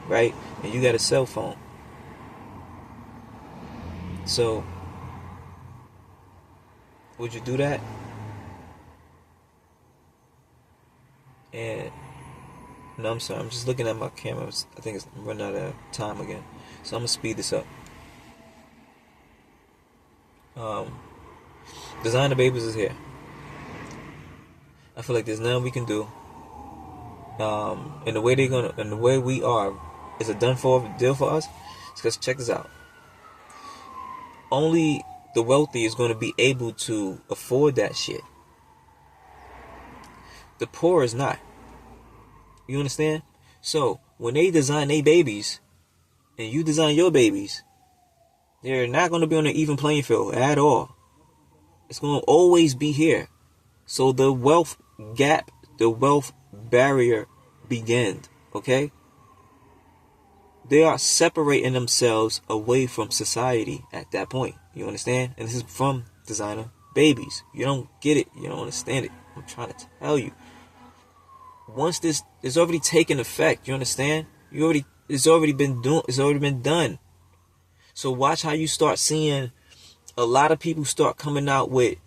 right? And you got a cell phone. So, would you do that? And no, I'm sorry. I'm just looking at my camera. I think it's running out of time again. So I'm gonna speed this up. Um, Designer Babies is here. I feel like there's nothing we can do. And the way and the way we are, is a done for deal for us. Because check this out. Only the wealthy is going to be able to afford that shit. The poor is not. You understand? So when they design their babies, and you design your babies, they're not going to be on an even playing field at all. It's going to always be here. So the wealth gap, the wealth barrier begins, okay? They are separating themselves away from society at that point. You understand? And this is from Designer Babies. You don't get it. You don't understand it. I'm trying to tell you. Once this is already taken effect, you understand? It's already been done. So watch how you start seeing a lot of people start coming out with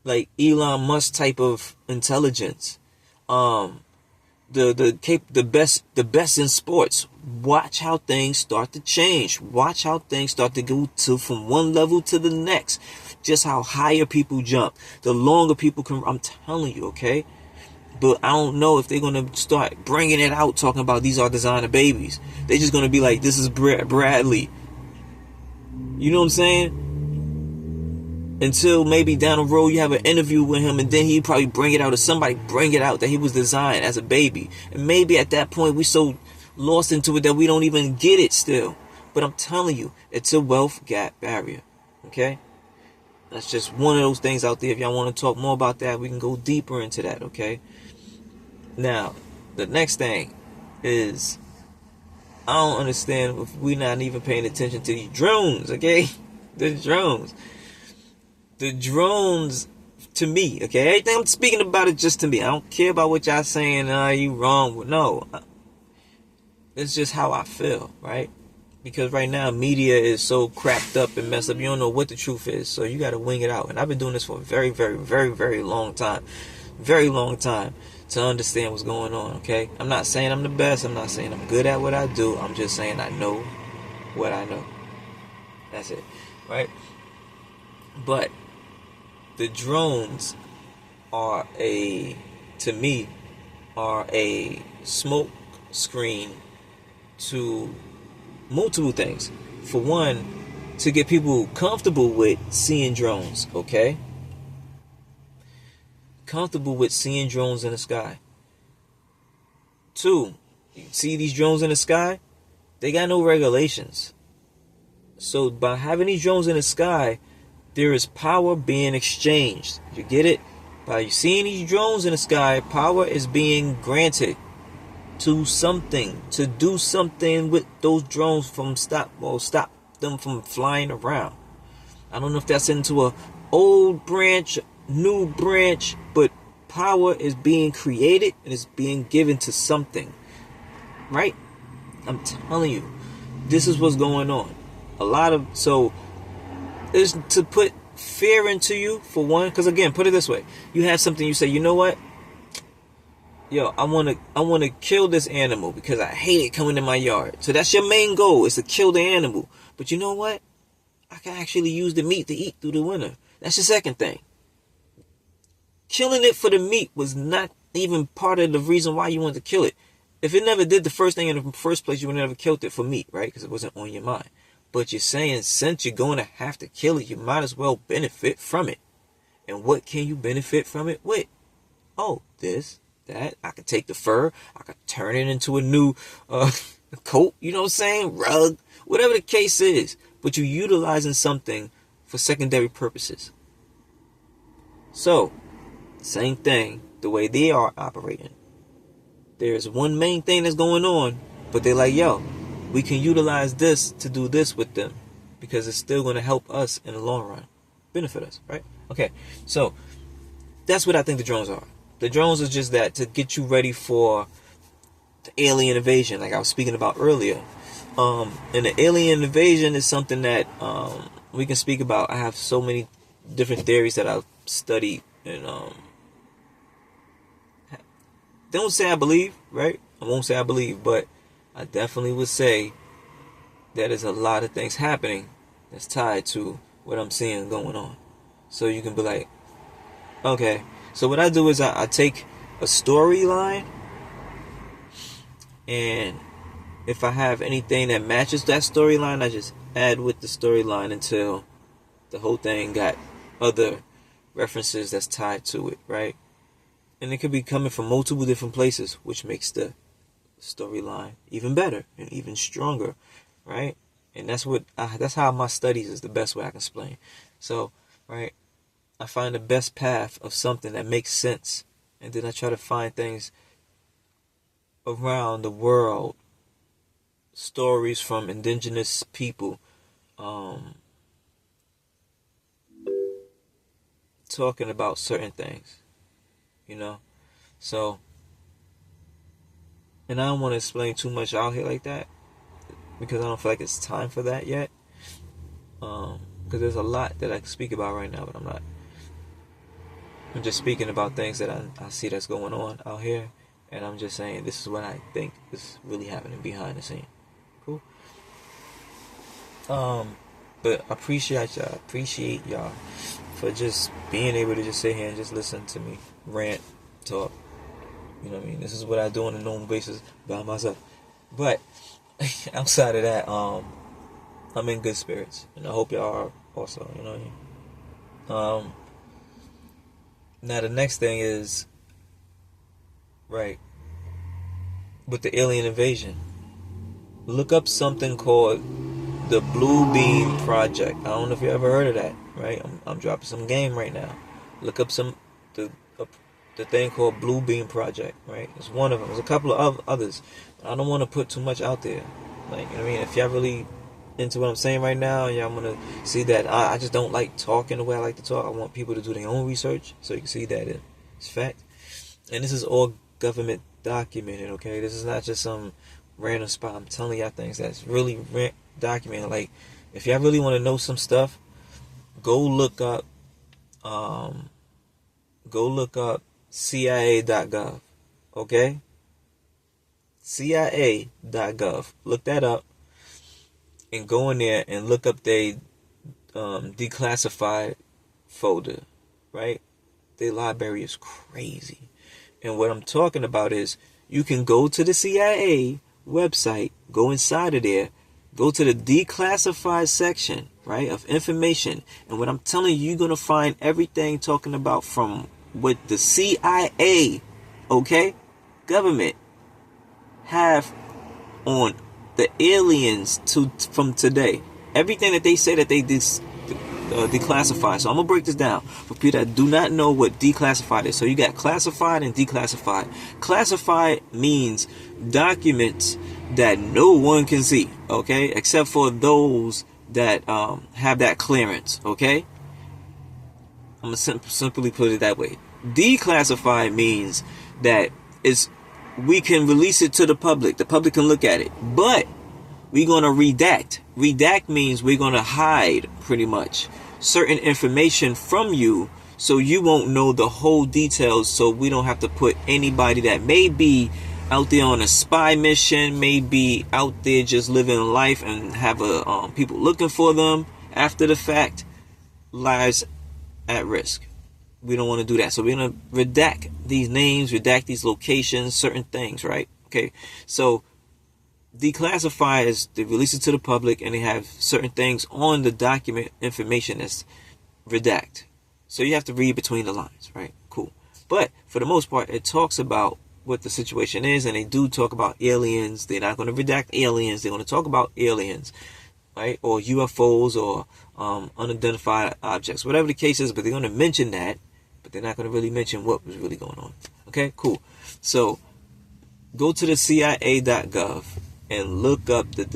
like Elon Musk type of intelligence. The best in sports. Watch how things start to change. Watch how things start to go from one level to the next. Just how higher people jump, the longer people can. I'm telling you, okay. But I don't know if they're gonna start bringing it out, talking about these are designer babies. They're just gonna be like, this is Bradley. You know what I'm saying? Until maybe down the road you have an interview with him, and then he probably bring it out, or somebody bring it out that he was designed as a baby. And maybe at that point we so lost into it that we don't even get it still. But I'm telling you, it's a wealth gap barrier. Okay? That's just one of those things out there. If y'all want to talk more about that, we can go deeper into that, okay? Now, the next thing is, I don't understand if we're not even paying attention to these drones, okay? The drones. The drones, to me, okay? Everything I'm speaking about is just to me. I don't care about what y'all saying, you wrong. No. It's just how I feel, right? Because right now, media is so crapped up and messed up. You don't know what the truth is. So you got to wing it out. And I've been doing this for a very, very, very, very long time. Very long time to understand what's going on, okay? I'm not saying I'm the best. I'm not saying I'm good at what I do. I'm just saying I know what I know. That's it, right? But the drones are to me, are a smoke screen to multiple things. For one, to get people comfortable with seeing drones, okay? Comfortable with seeing drones in the sky. Two, you see these drones in the sky? They got no regulations. So by having these drones in the sky, there is power being exchanged. You get it? By seeing these drones in the sky, power is being granted to something, to do something with those drones from stop them from flying around. I don't know if that's into a old branch, new branch, but power is being created and it's being given to something, right? I'm telling you, this is what's going on. So is to put fear into you, for one, because again, put it this way: you have something, you say, you know what? Yo, I wanna kill this animal because I hate it coming in my yard. So that's your main goal, is to kill the animal. But you know what? I can actually use the meat to eat through the winter. That's the second thing. Killing it for the meat was not even part of the reason why you wanted to kill it. If it never did the first thing in the first place, you would never killed it for meat, right? Because it wasn't on your mind. But you're saying, since you're going to have to kill it, you might as well benefit from it. And what can you benefit from it with? Oh, this, that. I could take the fur. I could turn it into a new coat. You know what I'm saying? Rug. Whatever the case is. But you're utilizing something for secondary purposes. So, same thing, the way they are operating. There's one main thing that's going on, but they're like, yo, we can utilize this to do this with them, because it's still going to help us in the long run, benefit us, right? Okay, so that's what I think the drones are. The drones is just that, to get you ready for the alien invasion, like I was speaking about earlier. And the alien invasion is something that we can speak about. I have so many different theories that I've studied, and don't say I believe, right? I won't say I believe, but I definitely would say that there's a lot of things happening that's tied to what I'm seeing going on. So you can be like, okay. So what I do is I take a storyline, and if I have anything that matches that storyline, I just add with the storyline until the whole thing got other references that's tied to it, right? And it could be coming from multiple different places, which makes the storyline even better and even stronger, right? And that's how my studies is the best way I can explain. So, right, I find the best path of something that makes sense, and then I try to find things around the world, stories from indigenous people, talking about certain things, you know. So, and I don't want to explain too much out here like that, because I don't feel like it's time for that yet. Because there's a lot that I can speak about right now, but I'm not. I'm just speaking about things that I see that's going on out here, and I'm just saying this is what I think is really happening behind the scene. Cool. But I appreciate y'all for just being able to just sit here and just listen to me rant, talk. You know what I mean? This is what I do on a normal basis by myself. But outside of that, I'm in good spirits, and I hope y'all are also. You know what I mean? Now the next thing is, right, with the alien invasion, look up something called the Blue Beam Project. I don't know if you ever heard of that, right? I'm dropping some game right now. Look up the thing called Blue Beam Project, right? It's one of them. There's a couple of others. I don't want to put too much out there. Like, you know what I mean? If y'all really into what I'm saying right now, and y'all want to see that I just don't like talking the way I like to talk. I want people to do their own research, so you can see that it's fact. And this is all government documented, okay? This is not just some random spot. I'm telling y'all things that's really documented. Like, if y'all really want to know some stuff, go look up CIA.gov, okay? CIA.gov. Look that up and go in there and look up their declassified folder, right? Their library is crazy. And what I'm talking about is you can go to the CIA website, go inside of there, go to the declassified section, right, of information. And what I'm telling you, you're going to find everything talking about from what the CIA, okay, government have on the aliens from today. Everything that they say that they declassify. So I'm gonna break this down for people that do not know what declassified is. So you got classified and declassified. Classified means documents that no one can see, okay, except for those that have that clearance, okay. I'm gonna simply put it that way. Declassified means that we can release it to the public. The public can look at it, but we're going to redact. Redact means we're going to hide pretty much certain information from you, so you won't know the whole details, so we don't have to put anybody that may be out there on a spy mission, may be out there just living life and have people looking for them after the fact, lives at risk. We don't want to do that. So we're going to redact these names, redact these locations, certain things, right? Okay. So declassify is they release it to the public, and they have certain things on the document information that's redact. So you have to read between the lines, right? Cool. But for the most part, it talks about what the situation is, and they do talk about aliens. They're not going to redact aliens. They're going to talk about aliens, right? Or UFOs or unidentified objects, whatever the case is, but they're going to mention that. But they're not going to really mention what was really going on. Okay, cool. So go to the CIA.gov and look up the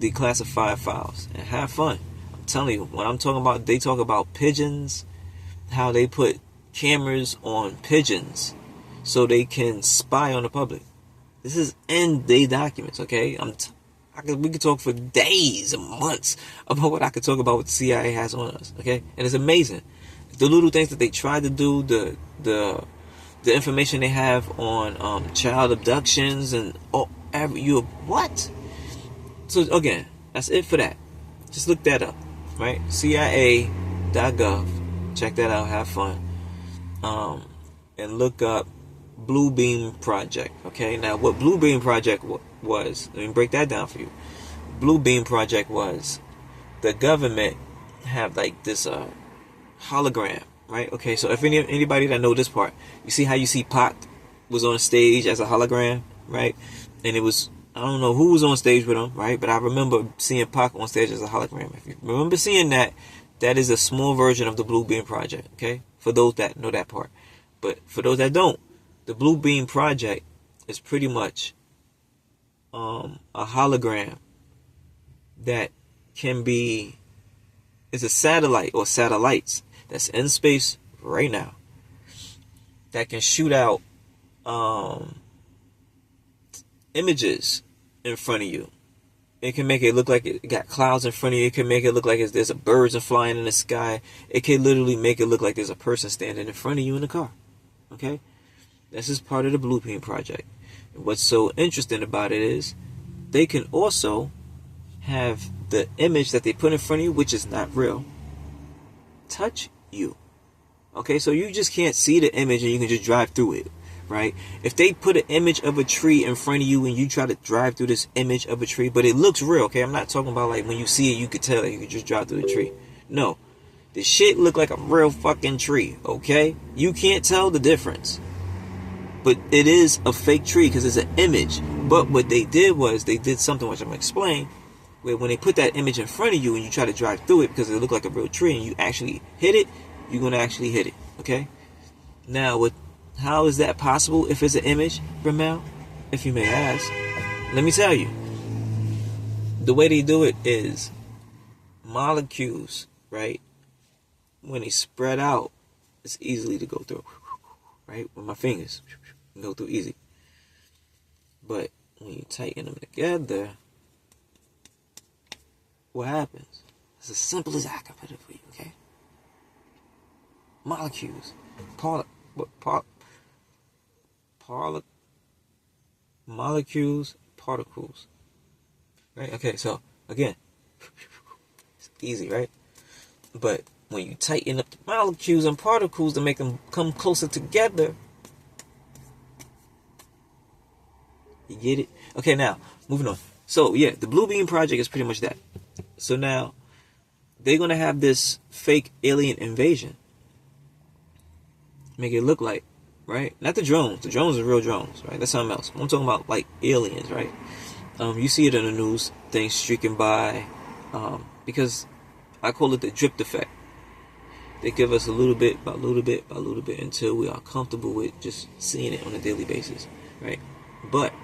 declassified files and have fun. I'm telling you, when I'm talking about, they talk about pigeons, how they put cameras on pigeons so they can spy on the public. This is in their documents, okay? We could talk for days and months about what I could talk about what the CIA has on us, okay? And it's amazing. The little things that they try to do, the information they have on child abductions and what? So again, that's it for that. Just look that up, right? CIA.gov. Check that out. Have fun. And look up Blue Beam Project. Okay, now what Blue Beam Project was, let me break that down for you. Blue Beam Project was the government have like this hologram, right? Okay, so if anybody that know this part, you see how you see Pac was on stage as a hologram, right? And it was, I don't know who was on stage with him, right? But I remember seeing Pac on stage as a hologram. If you remember seeing that, that is a small version of the Blue Beam Project, okay? For those that know that part. But for those that don't, the Blue Beam Project is pretty much a hologram that can be, it's a satellite or satellites that's in space right now that can shoot out images in front of you. It can make it look like it got clouds in front of you. It can make it look like there's a birds are flying in the sky. It can literally make it look like there's a person standing in front of you in the car. Okay? This is part of the Blue Beam Project. And what's so interesting about it is they can also have the image that they put in front of you, which is not real, touch you. Okay, so you just can't see the image and you can just drive through it, right? If they put an image of a tree in front of you and you try to drive through this image of a tree, but it looks real, okay? I'm not talking about like when you see it, you could tell that you could just drive through the tree. No, the shit look like a real fucking tree, okay? You can't tell the difference. But it is a fake tree because it's an image. But what they did was they did something which I'm going to explain. Where when they put that image in front of you and you try to drive through it because it looked like a real tree and you actually hit it, you're going to actually hit it. Okay? Now, how is that possible if it's an image, Ramel? If you may ask. Let me tell you. The way they do it is molecules, right? When they spread out, it's easily to go through. Right? With my fingers. Go through easy. But when you tighten them together, what happens? It's as simple as I can put it for you, okay? Molecules. Molecules, particles. Right? Okay, so again, it's easy, right? But when you tighten up the molecules and particles to make them come closer together, you get it? Okay, now, moving on. So, yeah, the Blue Beam Project is pretty much that. So now, they're going to have this fake alien invasion. Make it look like, right? Not the drones. The drones are real drones, right? That's something else. I'm talking about, like, aliens, right? You see it in the news, things streaking by. Because I call it the drip effect. They give us a little bit, by little bit, by little bit, until we are comfortable with just seeing it on a daily basis, right? But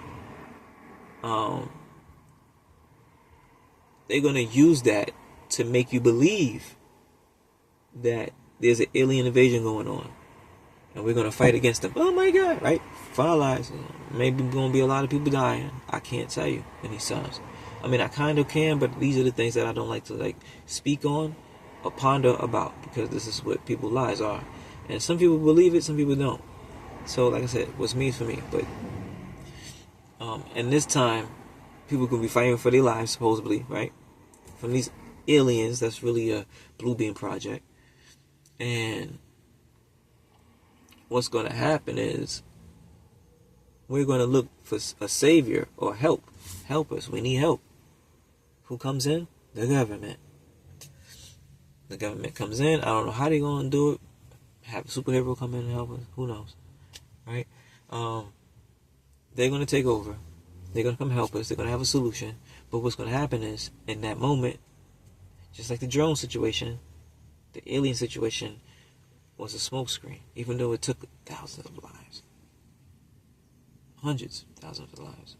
they're going to use that to make you believe that there's an alien invasion going on. And we're going to fight against them. Oh my God, right? Fire lies. Maybe going to be a lot of people dying. I can't tell you in these times. I mean, I kind of can, but these are the things that I don't like to speak on or ponder about. Because this is what people's lives are. And some people believe it, some people don't. So, like I said, what's me is for me. But and this time, people could be fighting for their lives, supposedly, right? From these aliens, that's really a Blue Beam Project. And what's going to happen is we're going to look for a savior or help. Help us. We need help. Who comes in? The government. The government comes in. I don't know how they're going to do it. Have a superhero come in and help us. Who knows? Right? They're going to take over. They're going to come help us. They're going to have a solution. But what's going to happen is, in that moment, just like the drone situation, the alien situation was a smokescreen. Even though it took thousands of lives. Hundreds of thousands of lives.